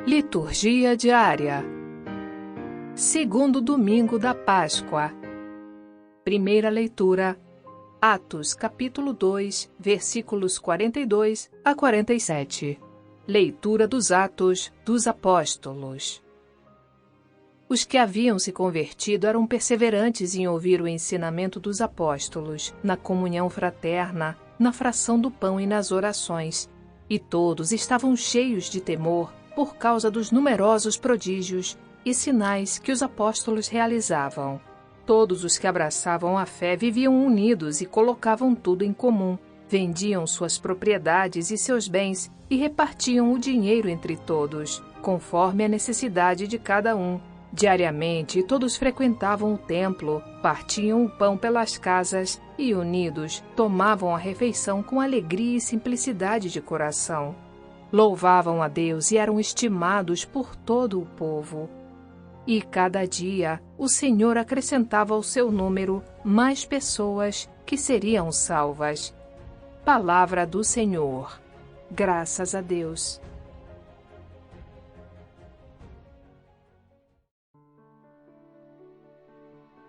Liturgia diária. Segundo domingo da Páscoa. Primeira leitura. Atos, capítulo 2, versículos 42 a 47. Leitura dos Atos dos Apóstolos. Os que haviam se convertido eram perseverantes em ouvir o ensinamento dos apóstolos, na comunhão fraterna, na fração do pão e nas orações. E todos estavam cheios de temor por causa dos numerosos prodígios e sinais que os apóstolos realizavam. Todos os que abraçavam a fé viviam unidos e colocavam tudo em comum, vendiam suas propriedades e seus bens e repartiam o dinheiro entre todos, conforme a necessidade de cada um. Diariamente, todos frequentavam o templo, partiam o pão pelas casas e, unidos, tomavam a refeição com alegria e simplicidade de coração. Louvavam a Deus e eram estimados por todo o povo. E cada dia o Senhor acrescentava ao seu número mais pessoas que seriam salvas. Palavra do Senhor. Graças a Deus.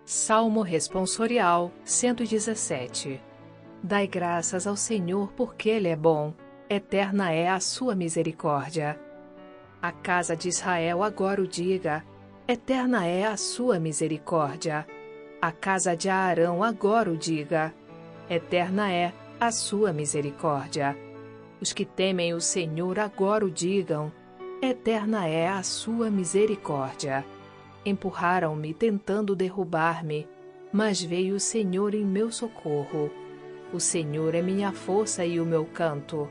Salmo Responsorial 117. Dai graças ao Senhor porque Ele é bom. Eterna é a sua misericórdia. A casa de Israel agora o diga, eterna é a sua misericórdia. A casa de Arão agora o diga, eterna é a sua misericórdia. Os que temem o Senhor agora o digam, eterna é a sua misericórdia. Empurraram-me tentando derrubar-me, mas veio o Senhor em meu socorro. O Senhor é minha força e o meu canto,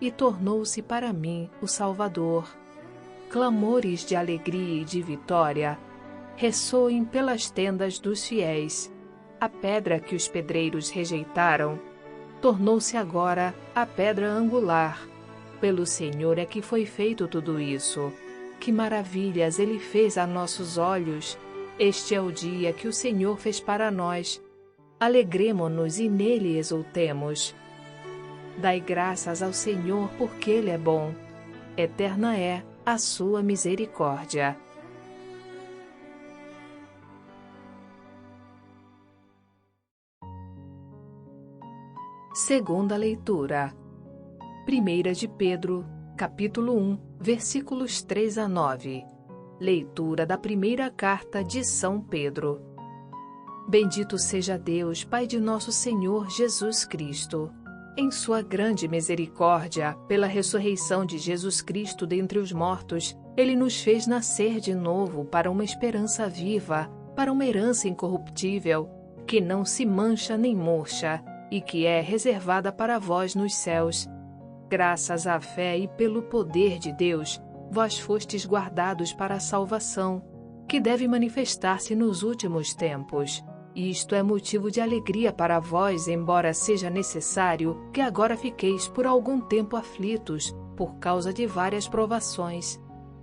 e tornou-se para mim o Salvador. Clamores de alegria e de vitória ressoem pelas tendas dos fiéis. A pedra que os pedreiros rejeitaram tornou-se agora a pedra angular. Pelo Senhor é que foi feito tudo isso. Que maravilhas Ele fez a nossos olhos! Este é o dia que o Senhor fez para nós. Alegremo-nos e nele exultemos. Dai graças ao Senhor porque Ele é bom. Eterna é a sua misericórdia. Segunda leitura. 1 de Pedro, capítulo 1, versículos 3 a 9. Leitura da primeira carta de São Pedro. Bendito seja Deus, Pai de nosso Senhor Jesus Cristo. Em sua grande misericórdia, pela ressurreição de Jesus Cristo dentre os mortos, Ele nos fez nascer de novo para uma esperança viva, para uma herança incorruptível, que não se mancha nem murcha, e que é reservada para vós nos céus. Graças à fé e pelo poder de Deus, vós fostes guardados para a salvação, que deve manifestar-se nos últimos tempos. Isto é motivo de alegria para vós, embora seja necessário que agora fiqueis por algum tempo aflitos, por causa de várias provações.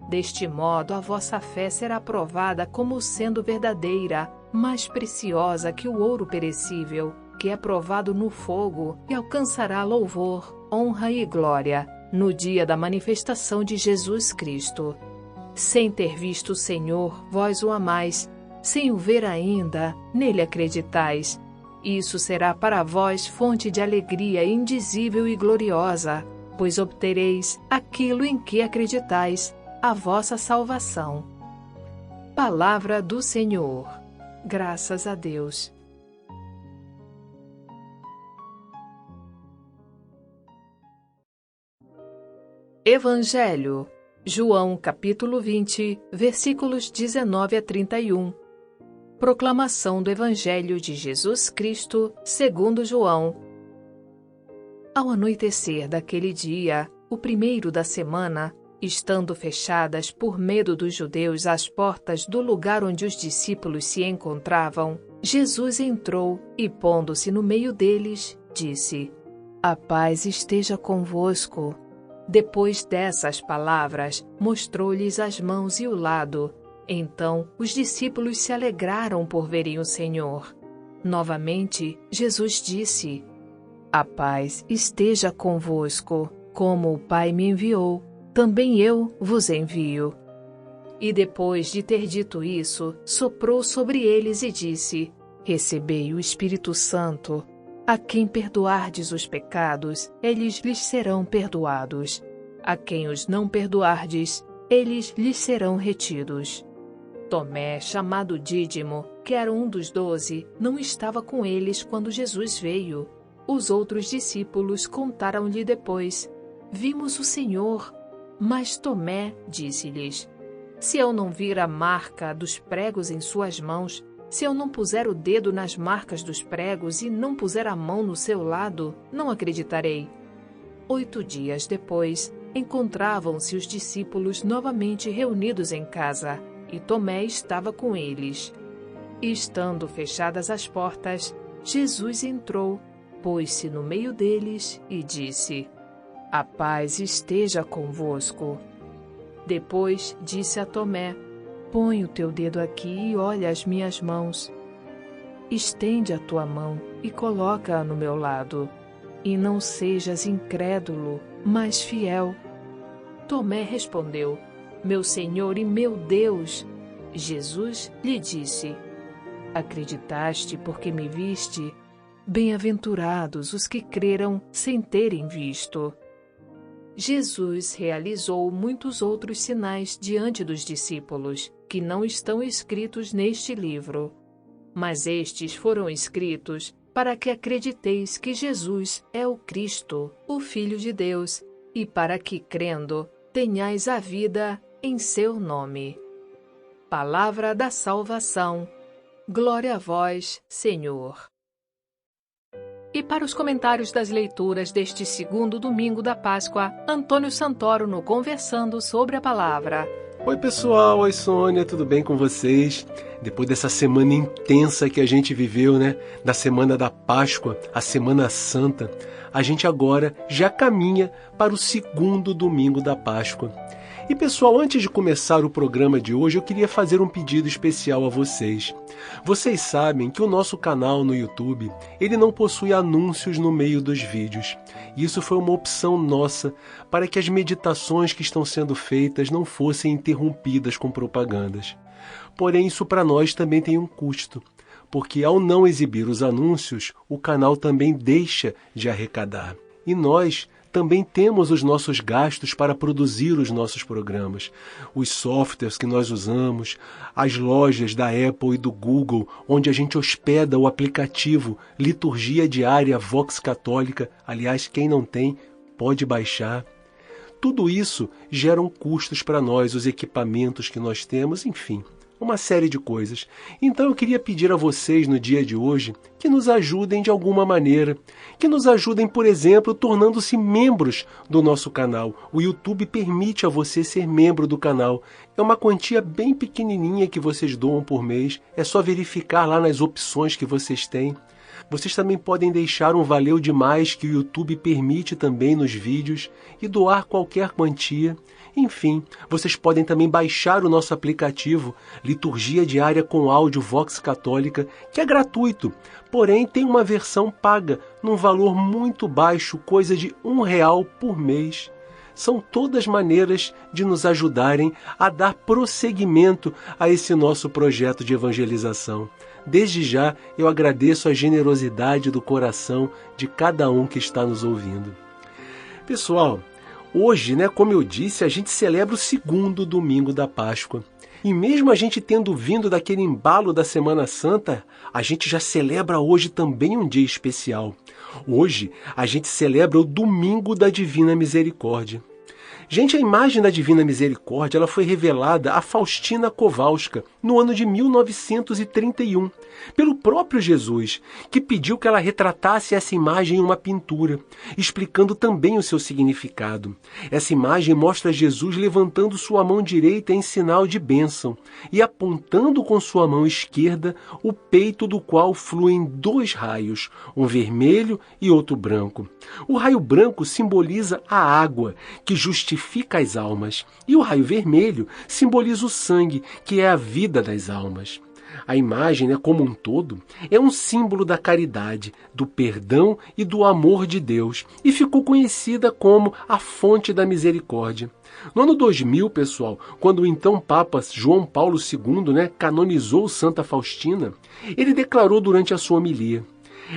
Deste modo, a vossa fé será provada como sendo verdadeira, mais preciosa que o ouro perecível, que é provado no fogo e alcançará louvor, honra e glória, no dia da manifestação de Jesus Cristo. Sem ter visto o Senhor, vós o amais, sem o ver ainda, nele acreditais. Isso será para vós fonte de alegria indizível e gloriosa, pois obtereis aquilo em que acreditais, a vossa salvação. Palavra do Senhor. Graças a Deus. Evangelho. João, capítulo 20, versículos 19 a 31. Proclamação do Evangelho de Jesus Cristo, segundo João. Ao anoitecer daquele dia, o primeiro da semana, estando fechadas por medo dos judeus as portas do lugar onde os discípulos se encontravam, Jesus entrou e, pondo-se no meio deles, disse: A paz esteja convosco. Depois dessas palavras, mostrou-lhes as mãos e o lado. Então, os discípulos se alegraram por verem o Senhor. Novamente, Jesus disse: A paz esteja convosco. Como o Pai me enviou, também eu vos envio. E depois de ter dito isso, soprou sobre eles e disse: Recebei o Espírito Santo. A quem perdoardes os pecados, eles lhes serão perdoados. A quem os não perdoardes, eles lhes serão retidos. Tomé, chamado Dídimo, que era um dos 12, não estava com eles quando Jesus veio. Os outros discípulos contaram-lhe depois: Vimos o Senhor. Mas Tomé disse-lhes: Se eu não vir a marca dos pregos em suas mãos, se eu não puser o dedo nas marcas dos pregos e não puser a mão no seu lado, não acreditarei. 8 dias depois, encontravam-se os discípulos novamente reunidos em casa, e Tomé estava com eles. E estando fechadas as portas, Jesus entrou, pôs-se no meio deles e disse: A paz esteja convosco. Depois disse a Tomé: Põe o teu dedo aqui e olha as minhas mãos. Estende a tua mão e coloca-a no meu lado. E não sejas incrédulo, mas fiel. Tomé respondeu: Meu Senhor e meu Deus. Jesus lhe disse: Acreditaste porque me viste? Bem-aventurados os que creram sem terem visto. Jesus realizou muitos outros sinais diante dos discípulos, que não estão escritos neste livro. Mas estes foram escritos para que acrediteis que Jesus é o Cristo, o Filho de Deus, e para que, crendo, tenhais a vida em seu nome. Palavra da salvação. Glória a vós, Senhor. E para os comentários das leituras deste segundo domingo da Páscoa, Antônio Santoro no Conversando sobre a Palavra. Oi pessoal, oi Sônia, tudo bem com vocês? Depois dessa semana intensa que a gente viveu, né? Da semana da Páscoa, a Semana Santa, a gente agora já caminha para o segundo domingo da Páscoa. E pessoal, antes de começar o programa de hoje, eu queria fazer um pedido especial a vocês. Vocês sabem que o nosso canal no YouTube, ele não possui anúncios no meio dos vídeos. Isso foi uma opção nossa para que as meditações que estão sendo feitas não fossem interrompidas com propagandas. Porém, isso para nós também tem um custo, porque ao não exibir os anúncios, o canal também deixa de arrecadar. E nós também temos os nossos gastos para produzir os nossos programas, os softwares que nós usamos, as lojas da Apple e do Google, onde a gente hospeda o aplicativo Liturgia Diária Vox Católica. Aliás, quem não tem, pode baixar. Tudo isso geram custos para nós, os equipamentos que nós temos, enfim, uma série de coisas. Então eu queria pedir a vocês no dia de hoje que nos ajudem de alguma maneira, que nos ajudem, por exemplo, tornando-se membros do nosso canal. O YouTube permite a você ser membro do canal. É uma quantia bem pequenininha que vocês doam por mês. É só verificar lá nas opções que vocês têm. Vocês também podem deixar um valeu demais que o YouTube permite também nos vídeos e doar qualquer quantia. Enfim, vocês podem também baixar o nosso aplicativo Liturgia Diária com Áudio Vox Católica, que é gratuito, porém tem uma versão paga, num valor muito baixo, coisa de R$1 por mês. São todas maneiras de nos ajudarem a dar prosseguimento a esse nosso projeto de evangelização. Desde já, eu agradeço a generosidade do coração de cada um que está nos ouvindo. Pessoal, hoje, como eu disse, a gente celebra o segundo domingo da Páscoa. E mesmo a gente tendo vindo daquele embalo da Semana Santa, a gente já celebra hoje também um dia especial. Hoje, a gente celebra o Domingo da Divina Misericórdia. Gente, a imagem da Divina Misericórdia ela foi revelada a Faustina Kowalska no ano de 1931, pelo próprio Jesus, que pediu que ela retratasse essa imagem em uma pintura, explicando também o seu significado. Essa imagem mostra Jesus levantando sua mão direita em sinal de bênção e apontando com sua mão esquerda o peito do qual fluem 2 raios, um vermelho e outro branco. O raio branco simboliza a água, que justifica as almas, e o raio vermelho simboliza o sangue, que é a vida das almas. A imagem, como um todo, é um símbolo da caridade, do perdão e do amor de Deus e ficou conhecida como a fonte da misericórdia. No ano 2000, pessoal, quando o então Papa João Paulo II, canonizou Santa Faustina, ele declarou durante a sua homilia: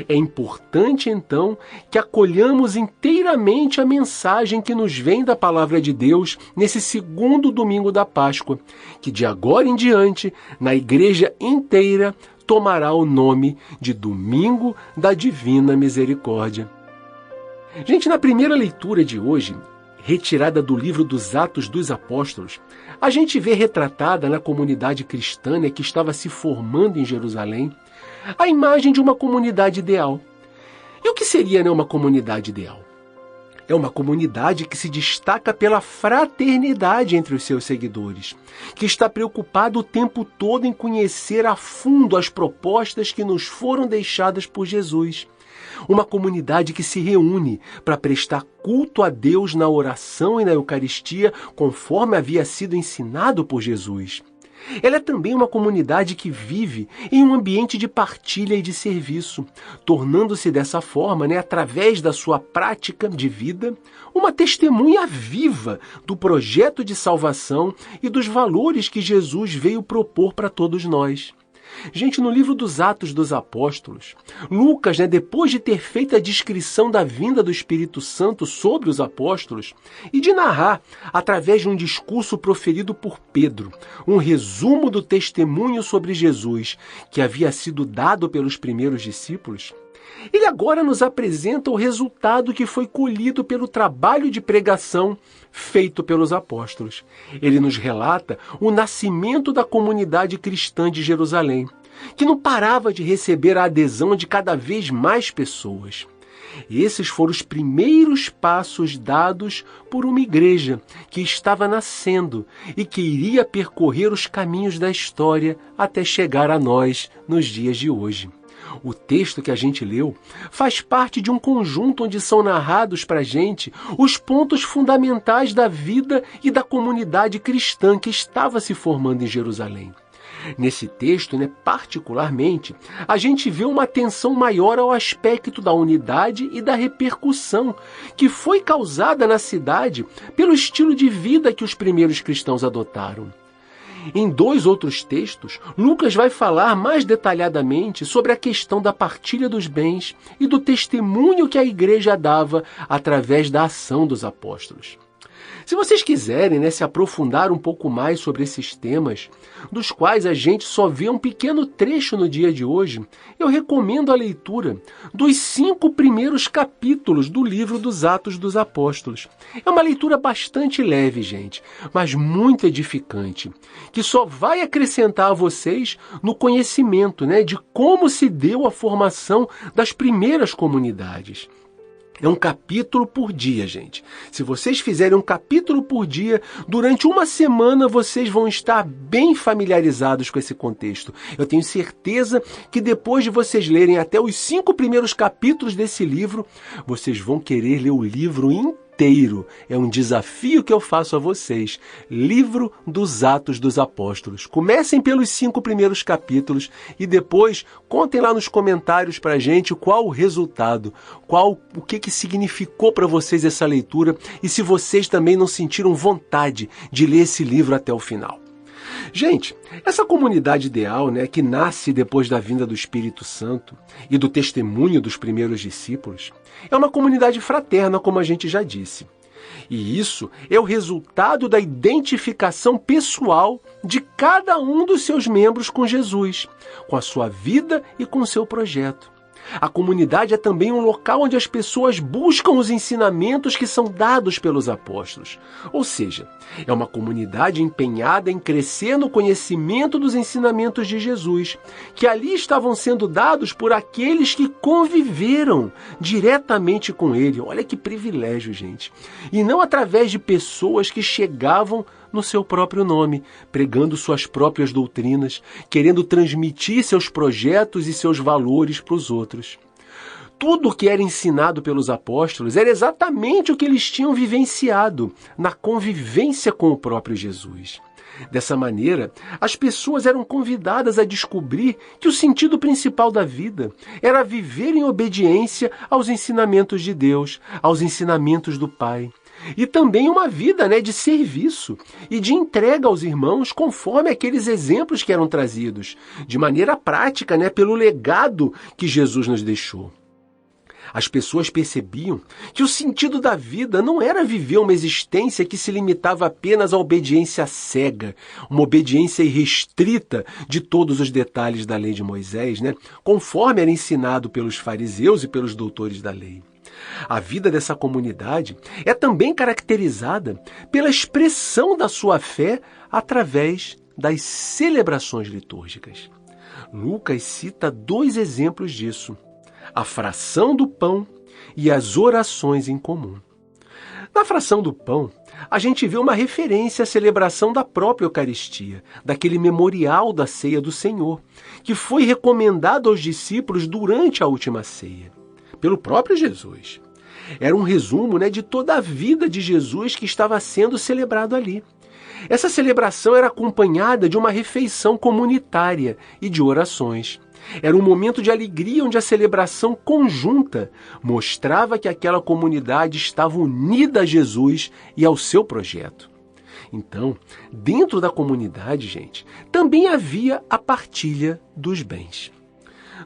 é importante, então, que acolhamos inteiramente a mensagem que nos vem da Palavra de Deus nesse segundo domingo da Páscoa, que de agora em diante, na Igreja inteira, tomará o nome de Domingo da Divina Misericórdia. Gente, na primeira leitura de hoje, retirada do livro dos Atos dos Apóstolos, a gente vê retratada na comunidade cristã que estava se formando em Jerusalém a imagem de uma comunidade ideal. E o que seria uma comunidade ideal? É uma comunidade que se destaca pela fraternidade entre os seus seguidores, que está preocupada o tempo todo em conhecer a fundo as propostas que nos foram deixadas por Jesus. Uma comunidade que se reúne para prestar culto a Deus na oração e na Eucaristia, conforme havia sido ensinado por Jesus. Ela é também uma comunidade que vive em um ambiente de partilha e de serviço, tornando-se dessa forma, através da sua prática de vida, uma testemunha viva do projeto de salvação e dos valores que Jesus veio propor para todos nós. Gente, no livro dos Atos dos Apóstolos, Lucas, depois de ter feito a descrição da vinda do Espírito Santo sobre os apóstolos e de narrar, através de um discurso proferido por Pedro, um resumo do testemunho sobre Jesus que havia sido dado pelos primeiros discípulos, ele agora nos apresenta o resultado que foi colhido pelo trabalho de pregação feito pelos apóstolos. Ele nos relata o nascimento da comunidade cristã de Jerusalém, que não parava de receber a adesão de cada vez mais pessoas. Esses foram os primeiros passos dados por uma igreja que estava nascendo e que iria percorrer os caminhos da história até chegar a nós nos dias de hoje. O texto que a gente leu faz parte de um conjunto onde são narrados para a gente os pontos fundamentais da vida e da comunidade cristã que estava se formando em Jerusalém. Nesse texto, particularmente, a gente vê uma atenção maior ao aspecto da unidade e da repercussão que foi causada na cidade pelo estilo de vida que os primeiros cristãos adotaram. Em 2 outros textos, Lucas vai falar mais detalhadamente sobre a questão da partilha dos bens e do testemunho que a igreja dava através da ação dos apóstolos. Se vocês quiserem se aprofundar um pouco mais sobre esses temas, dos quais a gente só vê um pequeno trecho no dia de hoje, eu recomendo a leitura dos 5 primeiros capítulos do livro dos Atos dos Apóstolos. É uma leitura bastante leve, gente, mas muito edificante, que só vai acrescentar a vocês no conhecimento de como se deu a formação das primeiras comunidades. É um capítulo por dia, gente. Se vocês fizerem um capítulo por dia, durante uma semana vocês vão estar bem familiarizados com esse contexto. Eu tenho certeza que depois de vocês lerem até os 5 primeiros capítulos desse livro, vocês vão querer ler o livro inteiro. É um desafio que eu faço a vocês. Livro dos Atos dos Apóstolos. Comecem pelos 5 primeiros capítulos e depois contem lá nos comentários para a gente qual o resultado, o que significou para vocês essa leitura e se vocês também não sentiram vontade de ler esse livro até o final. Gente, essa comunidade ideal, que nasce depois da vinda do Espírito Santo e do testemunho dos primeiros discípulos, é uma comunidade fraterna, como a gente já disse. E isso é o resultado da identificação pessoal de cada um dos seus membros com Jesus, com a sua vida e com o seu projeto. A comunidade é também um local onde as pessoas buscam os ensinamentos que são dados pelos apóstolos. Ou seja, é uma comunidade empenhada em crescer no conhecimento dos ensinamentos de Jesus, que ali estavam sendo dados por aqueles que conviveram diretamente com ele. Olha que privilégio, gente. E não através de pessoas que chegavam no seu próprio nome, pregando suas próprias doutrinas, querendo transmitir seus projetos e seus valores para os outros. Tudo o que era ensinado pelos apóstolos era exatamente o que eles tinham vivenciado na convivência com o próprio Jesus. Dessa maneira, as pessoas eram convidadas a descobrir que o sentido principal da vida era viver em obediência aos ensinamentos de Deus, aos ensinamentos do Pai. E também uma vida, de serviço e de entrega aos irmãos conforme aqueles exemplos que eram trazidos, de maneira prática, pelo legado que Jesus nos deixou. As pessoas percebiam que o sentido da vida não era viver uma existência que se limitava apenas à obediência cega, uma obediência irrestrita de todos os detalhes da lei de Moisés, conforme era ensinado pelos fariseus e pelos doutores da lei. A vida dessa comunidade é também caracterizada pela expressão da sua fé através das celebrações litúrgicas. Lucas cita 2 exemplos disso: a fração do pão e as orações em comum. Na fração do pão, a gente vê uma referência à celebração da própria Eucaristia, daquele memorial da ceia do Senhor, que foi recomendado aos discípulos durante a última ceia, pelo próprio Jesus. Era um resumo de toda a vida de Jesus que estava sendo celebrado ali. Essa celebração era acompanhada de uma refeição comunitária e de orações. Era um momento de alegria onde a celebração conjunta mostrava que aquela comunidade estava unida a Jesus e ao seu projeto. Então, dentro da comunidade, também havia a partilha dos bens.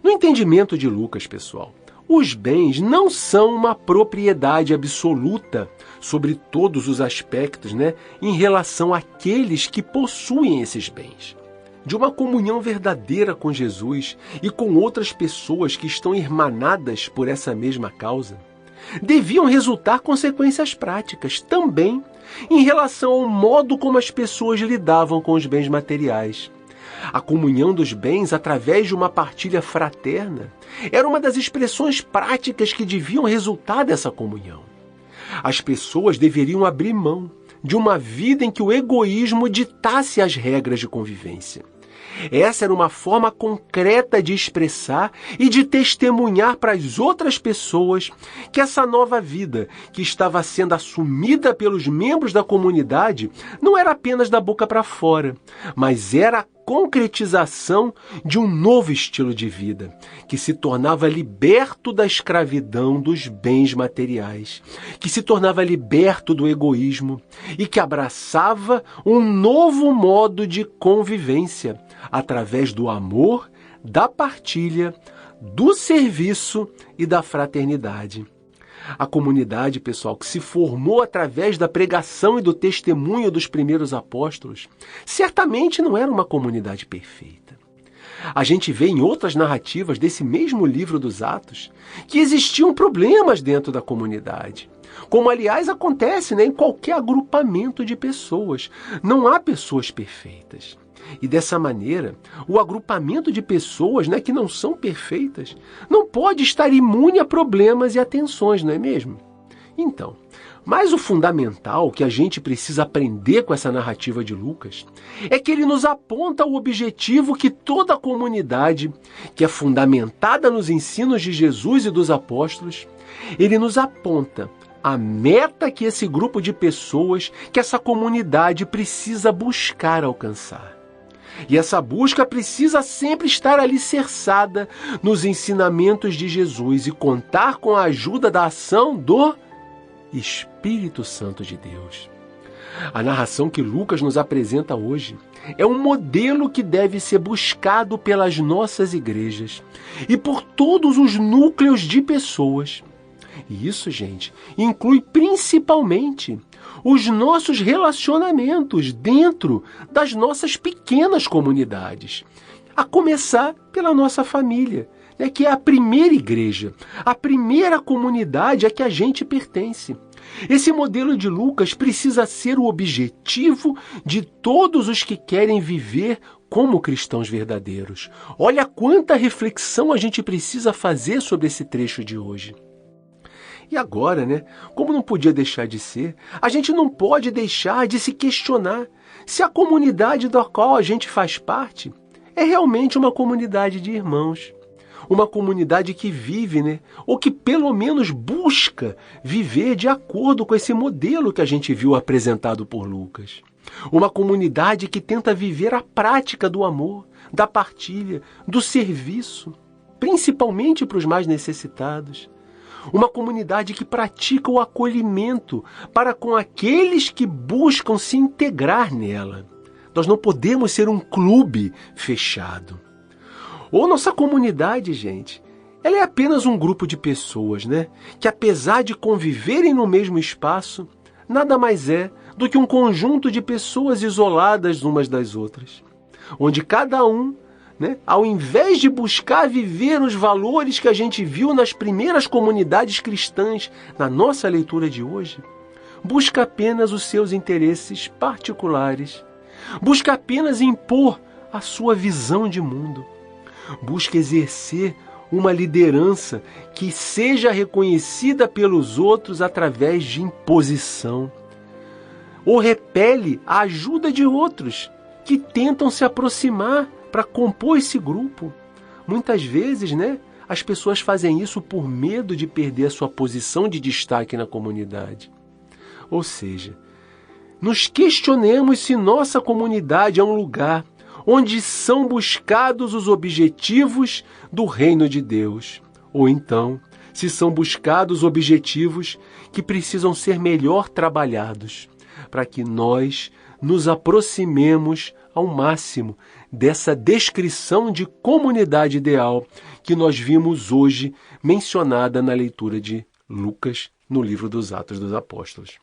No entendimento de Lucas, pessoal, os bens não são uma propriedade absoluta sobre todos os aspectos, em relação àqueles que possuem esses bens. De uma comunhão verdadeira com Jesus e com outras pessoas que estão irmanadas por essa mesma causa, deviam resultar consequências práticas também em relação ao modo como as pessoas lidavam com os bens materiais. A comunhão dos bens através de uma partilha fraterna era uma das expressões práticas que deviam resultar dessa comunhão. As pessoas deveriam abrir mão de uma vida em que o egoísmo ditasse as regras de convivência. Essa era uma forma concreta de expressar e de testemunhar para as outras pessoas que essa nova vida que estava sendo assumida pelos membros da comunidade não era apenas da boca para fora, mas era a concretização de um novo estilo de vida, que se tornava liberto da escravidão dos bens materiais, que se tornava liberto do egoísmo e que abraçava um novo modo de convivência, através do amor, da partilha, do serviço e da fraternidade. A comunidade, pessoal, que se formou através da pregação e do testemunho dos primeiros apóstolos, certamente não era uma comunidade perfeita. A gente vê em outras narrativas desse mesmo livro dos Atos que existiam problemas dentro da comunidade. Como, aliás, acontece em qualquer agrupamento de pessoas. Não há pessoas perfeitas. E dessa maneira, o agrupamento de pessoas que não são perfeitas não pode estar imune a problemas e a tensões, não é mesmo? Então, mas o fundamental que a gente precisa aprender com essa narrativa de Lucas é que ele nos aponta o objetivo que toda a comunidade, que é fundamentada nos ensinos de Jesus e dos apóstolos, ele nos aponta a meta que esse grupo de pessoas, que essa comunidade precisa buscar alcançar. E essa busca precisa sempre estar alicerçada nos ensinamentos de Jesus e contar com a ajuda da ação do Espírito Santo de Deus. A narração que Lucas nos apresenta hoje é um modelo que deve ser buscado pelas nossas igrejas e por todos os núcleos de pessoas. E isso, gente, inclui principalmente os nossos relacionamentos dentro das nossas pequenas comunidades, a começar pela nossa família, que é a primeira igreja, a primeira comunidade a que a gente pertence. Esse modelo de Lucas precisa ser o objetivo de todos os que querem viver como cristãos verdadeiros. Olha quanta reflexão a gente precisa fazer sobre esse trecho de hoje. E agora, como não podia deixar de ser, a gente não pode deixar de se questionar se a comunidade da qual a gente faz parte é realmente uma comunidade de irmãos. Uma comunidade que vive, ou que pelo menos busca viver de acordo com esse modelo que a gente viu apresentado por Lucas. Uma comunidade que tenta viver a prática do amor, da partilha, do serviço, principalmente para os mais necessitados. Uma comunidade que pratica o acolhimento para com aqueles que buscam se integrar nela. Nós não podemos ser um clube fechado. Ou nossa comunidade, gente, ela é apenas um grupo de pessoas, né? Que apesar de conviverem no mesmo espaço, nada mais é do que um conjunto de pessoas isoladas umas das outras. Onde cada um, ao invés de buscar viver os valores que a gente viu nas primeiras comunidades cristãs na nossa leitura de hoje, busca apenas os seus interesses particulares, busca apenas impor a sua visão de mundo, busca exercer uma liderança que seja reconhecida pelos outros através de imposição, ou repele a ajuda de outros que tentam se aproximar para compor esse grupo. Muitas vezes, as pessoas fazem isso por medo de perder a sua posição de destaque na comunidade. Ou seja, nos questionemos se nossa comunidade é um lugar onde são buscados os objetivos do reino de Deus, ou então, se são buscados objetivos que precisam ser melhor trabalhados, para que nós nos aproximemos ao máximo dessa descrição de comunidade ideal que nós vimos hoje mencionada na leitura de Lucas no livro dos Atos dos Apóstolos.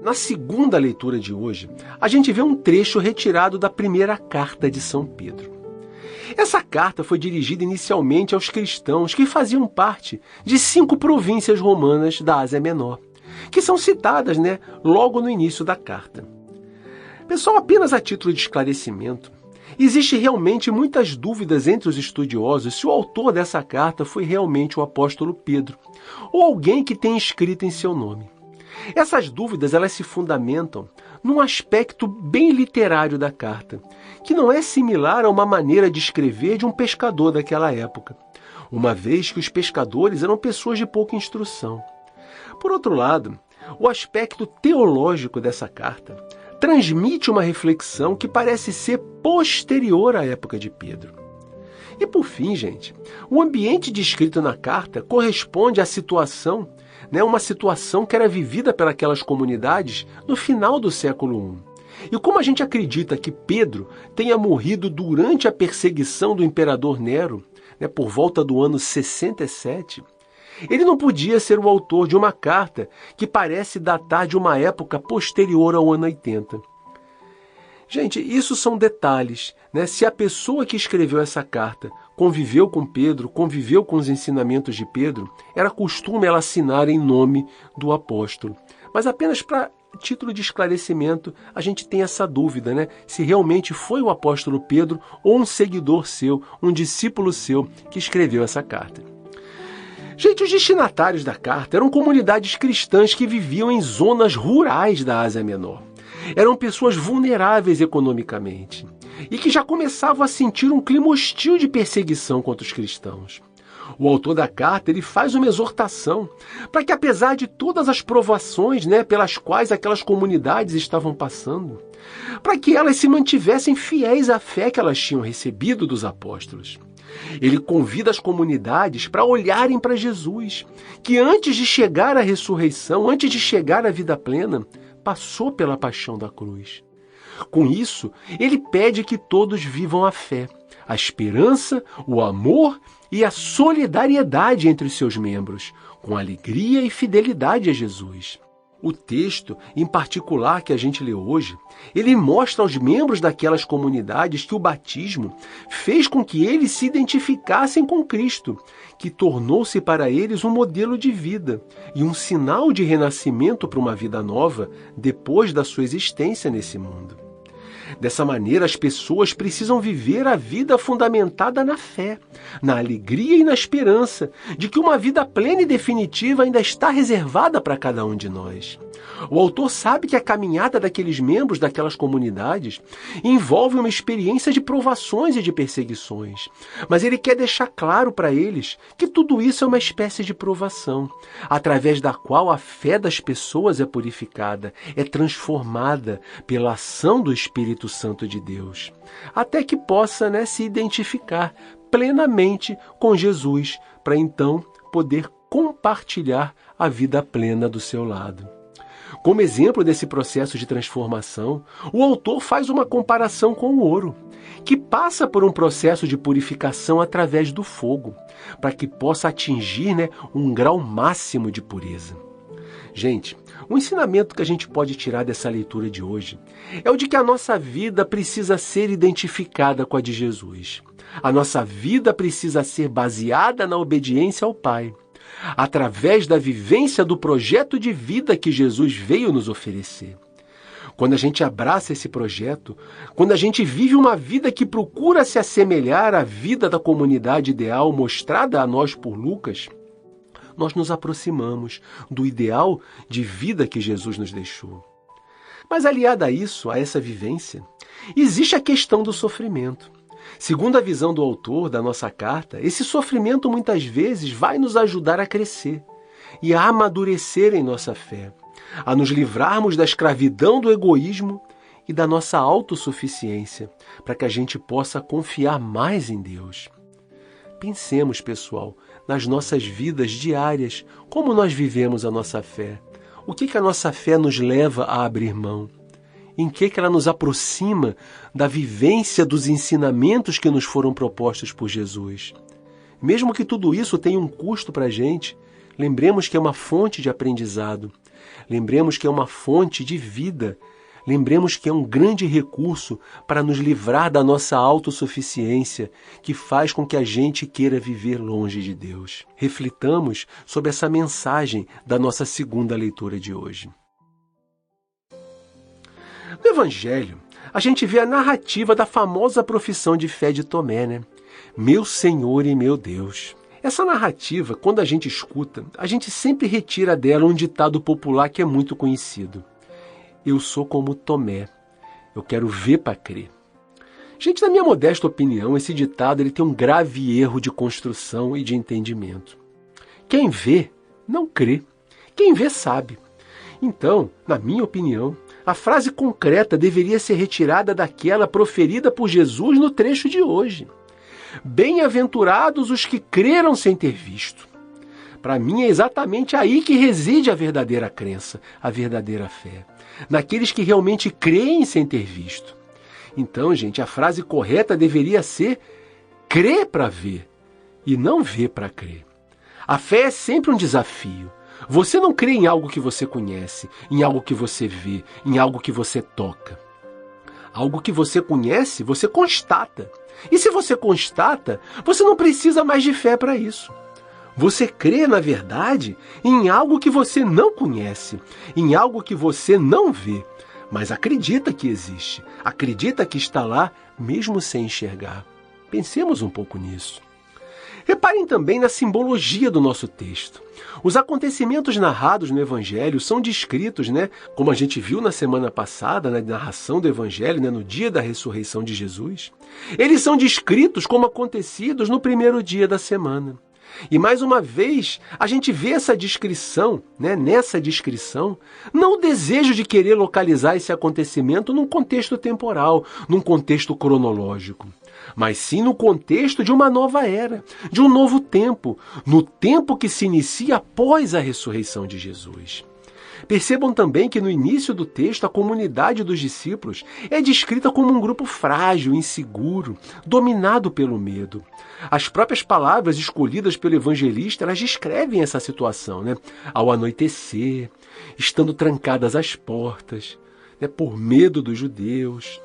Na segunda leitura de hoje, a gente vê um trecho retirado da primeira carta de São Pedro. Essa carta foi dirigida inicialmente aos cristãos que faziam parte de 5 províncias romanas da Ásia Menor, que são citadas, logo no início da carta. Pessoal, apenas a título de esclarecimento, existe realmente muitas dúvidas entre os estudiosos se o autor dessa carta foi realmente o apóstolo Pedro, ou alguém que tenha escrito em seu nome. Essas dúvidas elas se fundamentam num aspecto bem literário da carta, que não é similar a uma maneira de escrever de um pescador daquela época, uma vez que os pescadores eram pessoas de pouca instrução. Por outro lado, o aspecto teológico dessa carta transmite uma reflexão que parece ser posterior à época de Pedro. E por fim, gente, o ambiente descrito na carta corresponde à situação, uma situação que era vivida pelas comunidades no final do século I. E como a gente acredita que Pedro tenha morrido durante a perseguição do imperador Nero, por volta do ano 67, ele não podia ser o autor de uma carta que parece datar de uma época posterior ao ano 80. Gente, isso são detalhes, Se a pessoa que escreveu essa carta conviveu com Pedro, conviveu com os ensinamentos de Pedro, era costume ela assinar em nome do apóstolo. Mas apenas para título de esclarecimento, a gente tem essa dúvida, se realmente foi o apóstolo Pedro ou um seguidor seu, um discípulo seu que escreveu essa carta. Gente, os destinatários da carta eram comunidades cristãs que viviam em zonas rurais da Ásia Menor. Eram pessoas vulneráveis economicamente e que já começavam a sentir um clima hostil de perseguição contra os cristãos. O autor da carta ele faz uma exortação para que, apesar de todas as provações pelas quais aquelas comunidades estavam passando, para que elas se mantivessem fiéis à fé que elas tinham recebido dos apóstolos. Ele convida as comunidades para olharem para Jesus, que antes de chegar à ressurreição, antes de chegar à vida plena, passou pela paixão da cruz. Com isso, ele pede que todos vivam a fé, a esperança, o amor e a solidariedade entre os seus membros, com alegria e fidelidade a Jesus. O texto, em particular, que a gente lê hoje, ele mostra aos membros daquelas comunidades que o batismo fez com que eles se identificassem com Cristo, que tornou-se para eles um modelo de vida e um sinal de renascimento para uma vida nova depois da sua existência nesse mundo. Dessa maneira, as pessoas precisam viver a vida fundamentada na fé, na alegria e na esperança de que uma vida plena e definitiva ainda está reservada para cada um de nós. O autor sabe que a caminhada daqueles membros daquelas comunidades envolve uma experiência de provações e de perseguições, mas ele quer deixar claro para eles que tudo isso é uma espécie de provação, através da qual a fé das pessoas é purificada, é transformada pela ação do Espírito Santo de Deus, até que possa, se identificar plenamente com Jesus, para então poder compartilhar a vida plena do seu lado. Como exemplo desse processo de transformação, o autor faz uma comparação com o ouro, que passa por um processo de purificação através do fogo, para que possa atingir um grau máximo de pureza. Gente, o ensinamento que a gente pode tirar dessa leitura de hoje é o de que a nossa vida precisa ser identificada com a de Jesus. A nossa vida precisa ser baseada na obediência ao Pai, através da vivência do projeto de vida que Jesus veio nos oferecer. Quando a gente abraça esse projeto, quando a gente vive uma vida que procura se assemelhar à vida da comunidade ideal mostrada a nós por Lucas, nós nos aproximamos do ideal de vida que Jesus nos deixou. Mas aliada a isso, a essa vivência, existe a questão do sofrimento. Segundo a visão do autor da nossa carta, esse sofrimento muitas vezes vai nos ajudar a crescer e a amadurecer em nossa fé, a nos livrarmos da escravidão do egoísmo e da nossa autossuficiência, para que a gente possa confiar mais em Deus. Pensemos, pessoal, nas nossas vidas diárias, como nós vivemos a nossa fé. O que a nossa fé nos leva a abrir mão? Em que ela nos aproxima da vivência dos ensinamentos que nos foram propostos por Jesus. Mesmo que tudo isso tenha um custo para a gente, lembremos que é uma fonte de aprendizado, lembremos que é uma fonte de vida, lembremos que é um grande recurso para nos livrar da nossa autossuficiência, que faz com que a gente queira viver longe de Deus. Reflitamos sobre essa mensagem da nossa segunda leitura de hoje. No Evangelho, a gente vê a narrativa da famosa profissão de fé de Tomé, Meu Senhor e meu Deus. Essa narrativa, quando a gente escuta, a gente sempre retira dela um ditado popular que é muito conhecido. Eu sou como Tomé, eu quero ver para crer. Gente, na minha modesta opinião, esse ditado ele tem um grave erro de construção e de entendimento. Quem vê, não crê. Quem vê, sabe. Então, na minha opinião, a frase concreta deveria ser retirada daquela proferida por Jesus no trecho de hoje. Bem-aventurados os que creram sem ter visto. Para mim é exatamente aí que reside a verdadeira crença, a verdadeira fé. Naqueles que realmente creem sem ter visto. Então, gente, a frase correta deveria ser crer para ver e não ver para crer. A fé é sempre um desafio. Você não crê em algo que você conhece, em algo que você vê, em algo que você toca. Algo que você conhece, você constata. E se você constata, você não precisa mais de fé para isso. Você crê, na verdade, em algo que você não conhece, em algo que você não vê, mas acredita que existe, acredita que está lá, mesmo sem enxergar. Pensemos um pouco nisso. Reparem também na simbologia do nosso texto. Os acontecimentos narrados no Evangelho são descritos, como a gente viu na semana passada, na narração do Evangelho, no dia da ressurreição de Jesus. Eles são descritos como acontecidos no primeiro dia da semana. E mais uma vez, a gente vê essa descrição, nessa descrição, não o desejo de querer localizar esse acontecimento num contexto temporal, num contexto cronológico, mas sim no contexto de uma nova era, de um novo tempo, no tempo que se inicia após a ressurreição de Jesus. Percebam também que no início do texto a comunidade dos discípulos é descrita como um grupo frágil, inseguro, dominado pelo medo. As próprias palavras escolhidas pelo evangelista, elas descrevem essa situação, Ao anoitecer, estando trancadas as portas, por medo dos judeus.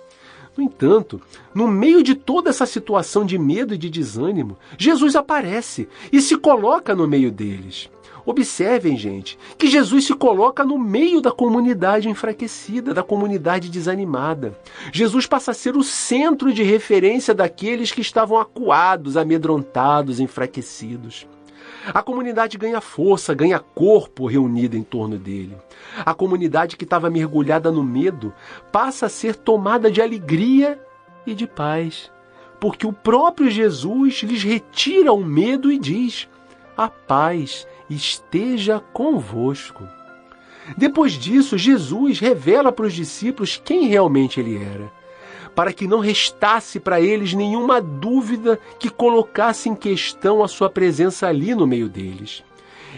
No entanto, no meio de toda essa situação de medo e de desânimo, Jesus aparece e se coloca no meio deles. Observem, gente, que Jesus se coloca no meio da comunidade enfraquecida, da comunidade desanimada. Jesus passa a ser o centro de referência daqueles que estavam acuados, amedrontados, enfraquecidos. A comunidade ganha força, ganha corpo reunida em torno dele. A comunidade que estava mergulhada no medo passa a ser tomada de alegria e de paz, porque o próprio Jesus lhes retira o medo e diz: a paz esteja convosco. Depois disso, Jesus revela para os discípulos quem realmente ele era, para que não restasse para eles nenhuma dúvida que colocasse em questão a sua presença ali no meio deles.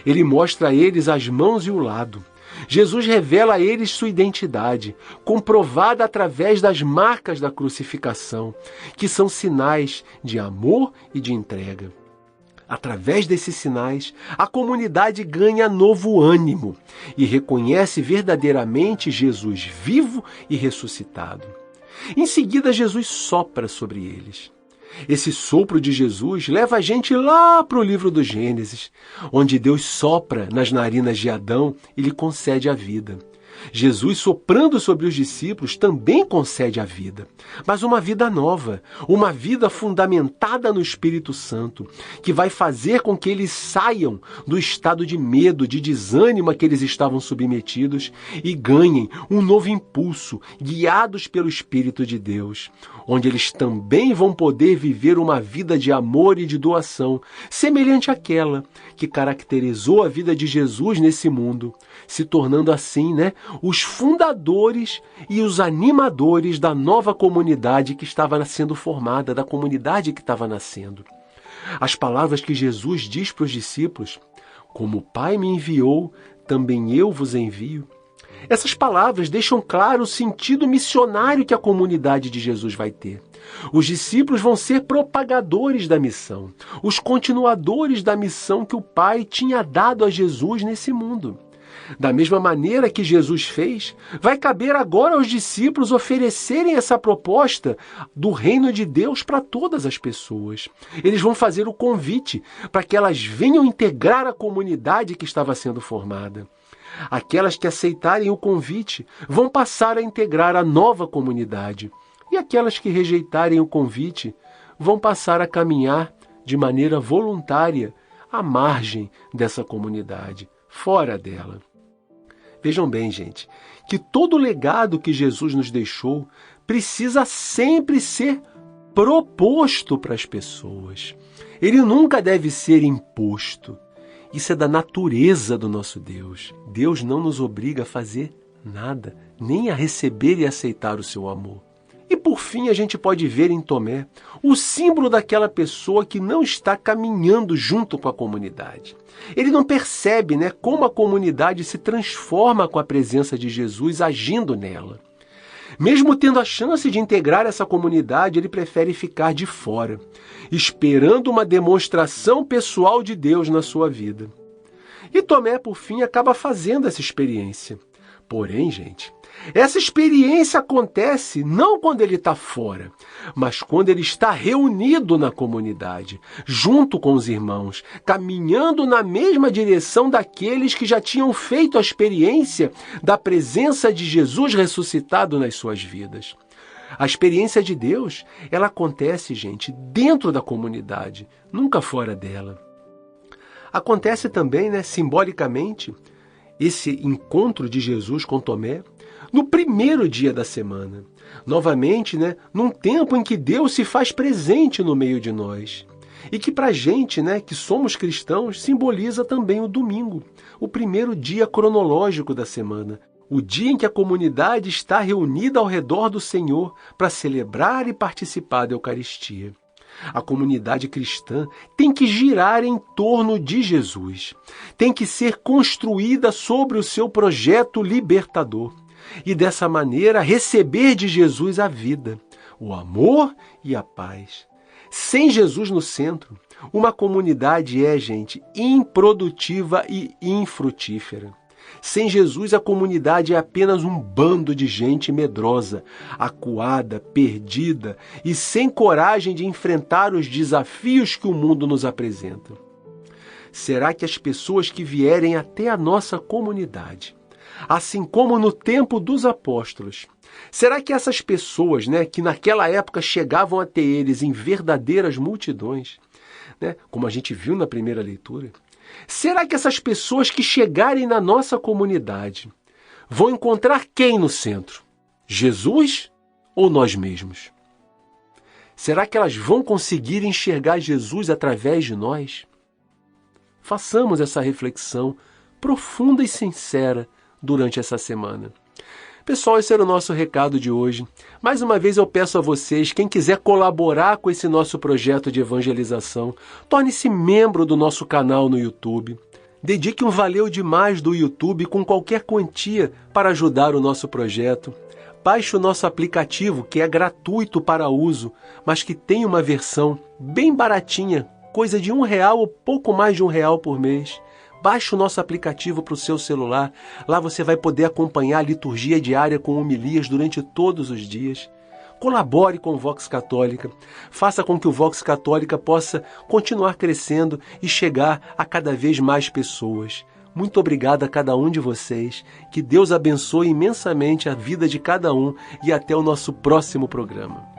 Ele mostra a eles as mãos e o lado. Jesus revela a eles sua identidade, comprovada através das marcas da crucificação, que são sinais de amor e de entrega. Através desses sinais, a comunidade ganha novo ânimo e reconhece verdadeiramente Jesus vivo e ressuscitado. Em seguida, Jesus sopra sobre eles. Esse sopro de Jesus leva a gente lá para o livro do Gênesis, onde Deus sopra nas narinas de Adão e lhe concede a vida. Jesus, soprando sobre os discípulos, também concede a vida, mas uma vida nova, uma vida fundamentada no Espírito Santo, que vai fazer com que eles saiam do estado de medo, de desânimo a que eles estavam submetidos e ganhem um novo impulso, guiados pelo Espírito de Deus, onde eles também vão poder viver uma vida de amor e de doação, semelhante àquela que caracterizou a vida de Jesus nesse mundo, se tornando assim, os fundadores e os animadores da nova comunidade que estava sendo formada, da comunidade que estava nascendo. As palavras que Jesus diz para os discípulos: como o Pai me enviou, também eu vos envio. Essas palavras deixam claro o sentido missionário que a comunidade de Jesus vai ter. Os discípulos vão ser propagadores da missão, os continuadores da missão que o Pai tinha dado a Jesus nesse mundo. Da mesma maneira que Jesus fez, vai caber agora aos discípulos oferecerem essa proposta do reino de Deus para todas as pessoas. Eles vão fazer o convite para que elas venham integrar a comunidade que estava sendo formada. Aquelas que aceitarem o convite vão passar a integrar a nova comunidade. E aquelas que rejeitarem o convite vão passar a caminhar de maneira voluntária à margem dessa comunidade, fora dela. Vejam bem, gente, que todo o legado que Jesus nos deixou precisa sempre ser proposto para as pessoas. Ele nunca deve ser imposto. Isso é da natureza do nosso Deus. Deus não nos obriga a fazer nada, nem a receber e aceitar o seu amor. E por fim, a gente pode ver em Tomé o símbolo daquela pessoa que não está caminhando junto com a comunidade. Ele não percebe, como a comunidade se transforma com a presença de Jesus agindo nela. Mesmo tendo a chance de integrar essa comunidade, ele prefere ficar de fora, esperando uma demonstração pessoal de Deus na sua vida. E Tomé, por fim, acaba fazendo essa experiência. Porém, gente, essa experiência acontece não quando ele está fora, mas quando ele está reunido na comunidade, junto com os irmãos, caminhando na mesma direção daqueles que já tinham feito a experiência da presença de Jesus ressuscitado nas suas vidas. A experiência de Deus, ela acontece, gente, dentro da comunidade, nunca fora dela. Acontece também, simbolicamente, esse encontro de Jesus com Tomé, no primeiro dia da semana. Novamente, num tempo em que Deus se faz presente no meio de nós. E que para a gente, que somos cristãos, simboliza também o domingo, o primeiro dia cronológico da semana. O dia em que a comunidade está reunida ao redor do Senhor para celebrar e participar da Eucaristia. A comunidade cristã tem que girar em torno de Jesus. Tem que ser construída sobre o seu projeto libertador. E dessa maneira receber de Jesus a vida, o amor e a paz. Sem Jesus no centro, uma comunidade é, gente, improdutiva e infrutífera. Sem Jesus, a comunidade é apenas um bando de gente medrosa, acuada, perdida e sem coragem de enfrentar os desafios que o mundo nos apresenta. será que as pessoas que vierem até a nossa comunidade, assim como no tempo dos apóstolos, será que essas pessoas, que naquela época chegavam até eles em verdadeiras multidões, como a gente viu na primeira leitura, será que essas pessoas que chegarem na nossa comunidade vão encontrar quem no centro? Jesus ou nós mesmos? Será que elas vão conseguir enxergar Jesus através de nós? Façamos essa reflexão profunda e sincera durante essa semana. Pessoal, esse era o nosso recado de hoje. Mais uma vez eu peço a vocês, quem quiser colaborar com esse nosso projeto de evangelização, torne-se membro do nosso canal no YouTube. Dedique um valeu demais do YouTube com qualquer quantia para ajudar o nosso projeto. Baixe o nosso aplicativo, que é gratuito para uso, mas que tem uma versão bem baratinha, coisa de R$1 ou pouco mais de R$1 por mês. Baixe o nosso aplicativo para o seu celular. Lá você vai poder acompanhar a liturgia diária com homilias durante todos os dias. Colabore com o Vox Católica. Faça com que o Vox Católica possa continuar crescendo e chegar a cada vez mais pessoas. Muito obrigado a cada um de vocês. Que Deus abençoe imensamente a vida de cada um e até o nosso próximo programa.